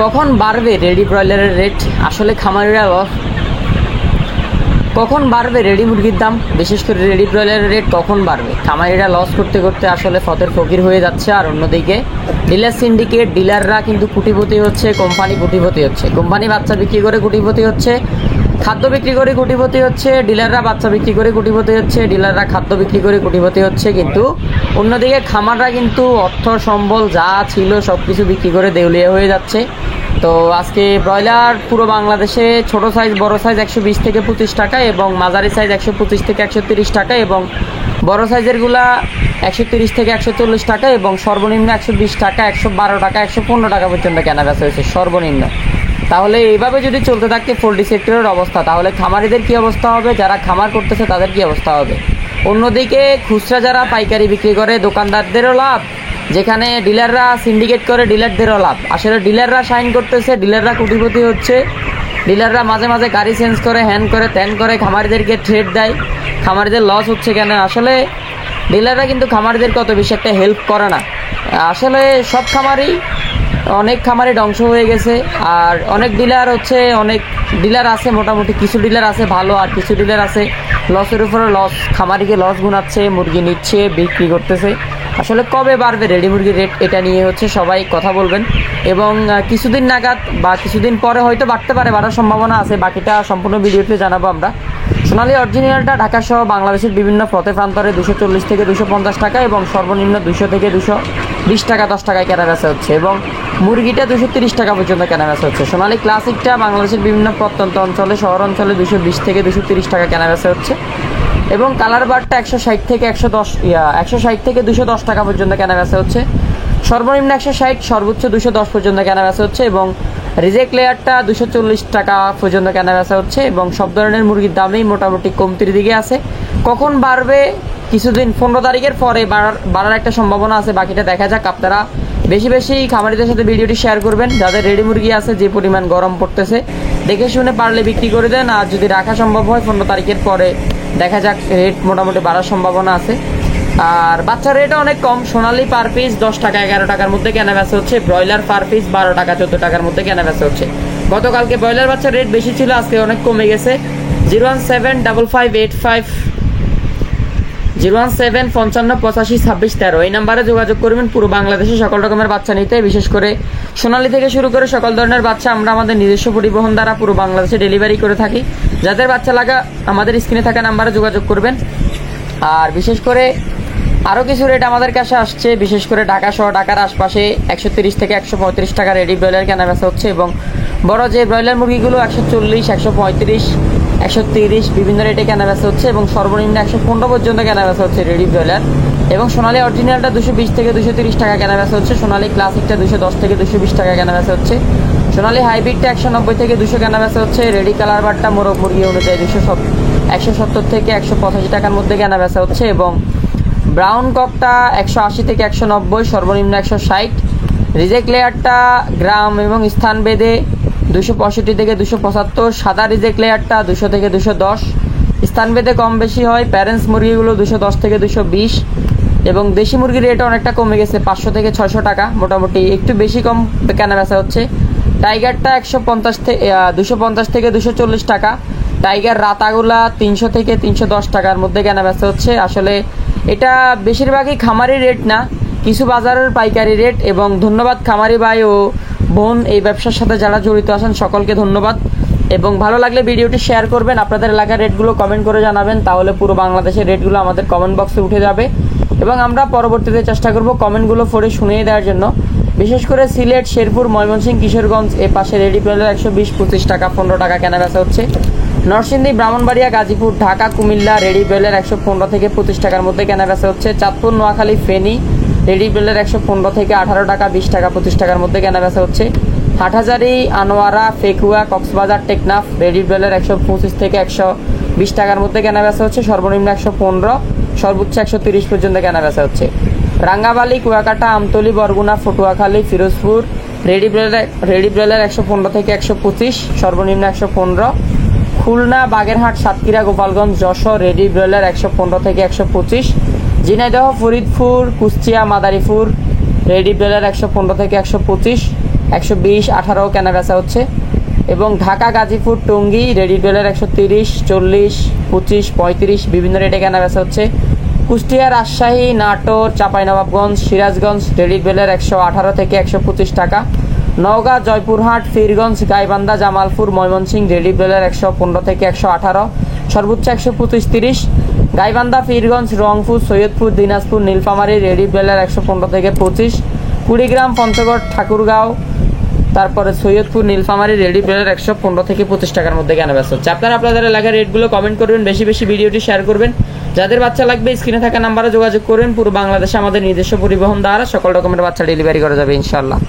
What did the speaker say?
কখন বাড়বে রেডি ব্রয়লারের রেট? আসলে খামারিরা কখন বাড়বে রেডি মুরগির দাম, বিশেষ করে রেডি ব্রয়লারের রেট কখন বাড়বে? খামারিরা লস করতে করতে আসলে ফতের ফকির হয়ে যাচ্ছে। আর অন্যদিকে ডিলার সিন্ডিকেট, ডিলাররা কিন্তু কোটিপতি হচ্ছে, কোম্পানি কোটিপতি হচ্ছে। কোম্পানি বাচ্চা বিক্রি করে কোটিপতি হচ্ছে, খাদ্য বিক্রি করে কোটিপতি হচ্ছে, ডিলাররা বাচ্চা বিক্রি করে কোটিপতি হচ্ছে, ডিলাররা খাদ্য বিক্রি করে কোটিপতি হচ্ছে। কিন্তু অন্যদিকে খামাররা কিন্তু অর্থ সম্বল যা ছিল সব কিছু বিক্রি করে দেউলিয়া হয়ে যাচ্ছে। তো আজকে ব্রয়লার পুরো বাংলাদেশে ছোট সাইজ বড় সাইজ 120 থেকে 25 টাকা এবং মাঝারি সাইজ 125 থেকে 130 টাকা এবং বড় সাইজেরগুলা 130 থেকে 140 টাকা এবং সর্বনিম্ন 120 টাকা, 112 টাকা, 115 টাকা পর্যন্ত কেনা বেচা হয়েছে সর্বনিম্ন। তাহলে এইভাবে যদি চলতে থাকে পোল্ট্রি সেক্টরের অবস্থা, তাহলে খামারিদের কি অবস্থা হবে, যারা খামার করতেছে তাদের কি অবস্থা হবে? অন্যদিকে খুচরা যারা পাইকারি বিক্রি করে দোকানদারদেরও লাভ, যেখানে ডিলাররা সিন্ডিকেট করে ডিলারদেরও লাভ। আসলে ডিলাররা সাইন করতেছে, ডিলাররা কোটিপতি হচ্ছে, ডিলাররা মাঝে মাঝে গাড়ি চেঞ্জ করে, হ্যান করে, ত্যান করে, খামারিদেরকে থ্রেট দেয়। খামারিদের লস হচ্ছে কেন? আসলে ডিলাররা কিন্তু খামারিদেরকে অত বেশি একটা হেল্প করে না। আসলে সব খামারই, অনেক খামারি ধ্বংস হয়ে গেছে। আর অনেক ডিলার হচ্ছে, অনেক ডিলার আছে মোটামুটি, কিছু ডিলার আছে ভালো আর কিছু ডিলার আছে লসের উপরে লস, খামারিকে লস গুনাচ্ছে, মুরগি নিচ্ছে, বিক্রি করতেছে। আসলে কবে বাড়বে রেডি মুরগির রেট, এটা নিয়ে হচ্ছে সবাই কথা বলবেন এবং কিছুদিন নাগাদ বা কিছুদিন পরে হয়তো বাড়তে পারে, বাড়ার সম্ভাবনা আছে। বাকিটা সম্পূর্ণ ভিডিওতে জানাবো আমরা। সোনালী অরিজিনালটা ঢাকা সহ বাংলাদেশের বিভিন্ন পথে প্রান্তরে 240 থেকে 250 টাকা এবং সর্বনিম্ন 200 থেকে 220 টাকা 10 টাকায় কেনা বেচা হচ্ছে এবং মুরগিটা 230 টাকা পর্যন্ত কেনা বেচা হচ্ছে। সোনালী ক্লাসিকটা বাংলাদেশের বিভিন্ন প্রত্যন্ত অঞ্চলে, শহর অঞ্চলে 220 থেকে 230 টাকা কেনা বেচা হচ্ছে এবং কালার বারটা 160 থেকে 210 টাকা পর্যন্ত কেনা বেচা হচ্ছে। সর্বনিম্ন 160, সর্বোচ্চ 210 পর্যন্ত কেনা বেচা হচ্ছে এবং রিজেক্ট লেয়ারটা 240 টাকা পর্যন্ত কেনা বেচা হচ্ছে এবং সব ধরনের মুরগির দামেই মোটামুটি কমতির দিকে আছে। কখন বাড়বে? কিছুদিন 15 তারিখের পরে বাড়ার একটা সম্ভাবনা আছে, বাকিটা দেখা যাক। আপনারা বেশি বেশি খামারিদের সাথে ভিডিওটি শেয়ার করবেন, যাদের রেডি মুরগি আছে। যে পরিমাণ গরম পড়তেছে দেখে শুনে পারলে বিক্রি করে দেন, আর যদি রাখা সম্ভব হয় 15 তারিখের পরে দেখা যাক, রেট মোটামুটি বাড়ার সম্ভাবনা আছে। আর বাচ্চার রেটও অনেক কম। সোনালী পার পিস 10 টাকা 11 টাকার মধ্যে কেনা বেচা হচ্ছে, ব্রয়লার পার পিস 12 টাকা 14 টাকার মধ্যে কেনা বেচা হচ্ছে। গতকালকে ব্রয়লার বাচ্চার রেট বেশি ছিল, আজকে অনেক কমে গেছে। 0175585 এই নাম্বারে যোগাযোগ করবেন পুরো বাংলাদেশে সকল রকমের বাচ্চা নিতে। বিশেষ করে সোনালী থেকে শুরু করে সকল ধরনের বাচ্চা আমরা আমাদের নিজস্ব পরিবহন দ্বারা পুরো বাংলাদেশে ডেলিভারি করে থাকি। যাদের বাচ্চা লাগা আমাদের স্ক্রিনে থাকা নাম্বারে যোগাযোগ করবেন। আর বিশেষ করে আরও কিছু রেট আমাদের কাছে আসছে, বিশেষ করে ঢাকা সহ ঢাকার আশপাশে 130 থেকে 135 টাকা রেডি ব্রয়লার কেনা বেচা হচ্ছে এবং বড় যে ব্রয়লার মুরগিগুলো 140, 135, 130 বিভিন্ন রেটে কেনা বেচা হচ্ছে এবং সর্বনিম্ন 115 পর্যন্ত কেনা বেচা হচ্ছে রেডি ব্রয়লার। এবং সোনালী অরিজিনালটা 220 থেকে 230 টাকা কেনা বেচা হচ্ছে, সোনালী ক্লাসিকটা 210 থেকে 220 টাকা কেনা বেচা হচ্ছে, সোনালী হাইব্রিডটা 190 থেকে 200 কেনা বেচা হচ্ছে, রেডি কালার বারটা মোরগ মুরগি অনুযায়ী 170 থেকে 185 টাকার মধ্যে কেনা বেচা হচ্ছে এবং ব্রাউন ককটা 180 থেকে 190, সর্বনিম্ন 160, রিজেক্ট লেয়ারটা গ্রাম এবং স্থান ভেদে 265 থেকে 275, সাদা রিজেক্ট লেয়ারটা 200 থেকে 210, স্থান ভেদে কম বেশি হয়। প্যারেন্টস মুরগিগুলো 210 থেকে 220 এবং দেশি মুরগির রেট অনেকটা কমে গেছে, 500 থেকে 600 টাকা, মোটামুটি একটু বেশি কম কেনা বেচা হচ্ছে। টাইগারটা 250 থেকে 240 টাকা, টাইগার রাতাগুলা 300 থেকে 310 টাকার মধ্যে কেনা বেচা হচ্ছে। আসলে এটা বেশিরভাগই খামারি রেট না, কিছু বাজারের পাইকারি রেট। এবং ধন্যবাদ খামারি ভাই ও বোন, এই ব্যবসার সাথে যারা জড়িত আছেন সকলকে ধন্যবাদ। এবং ভালো লাগলে ভিডিওটি শেয়ার করবেন, আপনাদের এলাকার রেটগুলো কমেন্ট করে জানাবেন, তাহলে পুরো বাংলাদেশের রেটগুলো আমাদের কমেন্ট বক্সে উঠে যাবে এবং আমরা পরবর্তীতে চেষ্টা করব কমেন্টগুলো পড়ে শুনিয়ে দেওয়ার জন্য। বিশেষ করে সিলেট, শেরপুর, ময়মনসিংহ, কিশোরগঞ্জ এ পাশে রেডি ব্রয়লার 120-25 টাকা 15 টাকা কেনা বেচা হচ্ছে। নরসিংদী, ব্রাহ্মণবাড়িয়া, গাজীপুর, ঢাকা, কুমিল্লা রেডি ব্রয়লার 115 থেকে 25 টাকার মধ্যে কেনা বেচা হচ্ছে। চাঁদপুর, নোয়াখালী, ফেনী রেডি ব্রয়লার 115 থেকে 18 টাকা 20 টাকা 25 টাকার মধ্যে কেনা বেচা হচ্ছে। হাটহাজারী, আনোয়ারা, ফেকুয়া, কক্সবাজার, টেকনাফ রেডি ব্রয়লার 125 থেকে 120 টাকার মধ্যে কেনা বেচা হচ্ছে, সর্বনিম্ন 115, সর্বোচ্চ 130 পর্যন্ত কেনা বেচা হচ্ছে। রাঙ্গাবালি, কুয়াকাটা, আমতলী, বরগুনা, পটুয়াখালী, ফিরোজপুর রেডি ব্রয়লার 115 থেকে 125, সর্বনিম্ন 115। খুলনা, বাগেরহাট, সাতক্ষীরা, গোপালগঞ্জ, যশোর রেডি ব্রয়লার 115 থেকে 125। ঝিনাইদহ, ফরিদপুর, কুষ্টিয়া, মাদারীপুর রেডি ব্রয়লার 115 থেকে 125। 120, 18 কেনা বেচা হচ্ছে। এবং ঢাকা, গাজীপুর, টঙ্গী রেডি ব্রয়লার 130, 40, 25, 35 বিভিন্ন রেটে কেনা বেচা হচ্ছে। কুষ্টিয়া, রাজশাহী, নাটোর, চাঁপাইনবাবগঞ্জ, সিরাজগঞ্জ রেডি ব্রয়লার 118 থেকে 125 টাকা। নওগাঁ, জয়পুরহাট, ফিরগঞ্জ, গাইবান্ধা, জামালপুর, ময়মনসিংহ রেডি ব্রয়লার 115 থেকে 118, সর্বোচ্চ 125, 30। গাইবান্ধা, ফিরগঞ্জ, রংপুর, সৈয়দপুর, দিনাজপুর, নীলফামারী রেডি ব্রয়লার 115 থেকে 25। কুড়িগ্রাম, পঞ্চগড়, ঠাকুরগাঁও, তারপরে সৈয়দপুর, নীলফামারী রেডি ব্রয়লার 115 থেকে 25 টাকার মধ্যে কেনা বেচা হচ্ছে। আপনারা আপনাদের এলাকার রেটগুলো কমেন্ট করবেন, বেশি বেশি ভিডিওটি শেয়ার করবেন। যাদের বাচ্চা লাগবে স্ক্রিনে থাকা নাম্বারে যোগাযোগ করবেন। পুরো বাংলাদেশে আমাদের নিজস্ব পরিবহন দ্বারা সকল রকমের বাচ্চা ডেলিভারি করা যাবে ইনশাআল্লাহ।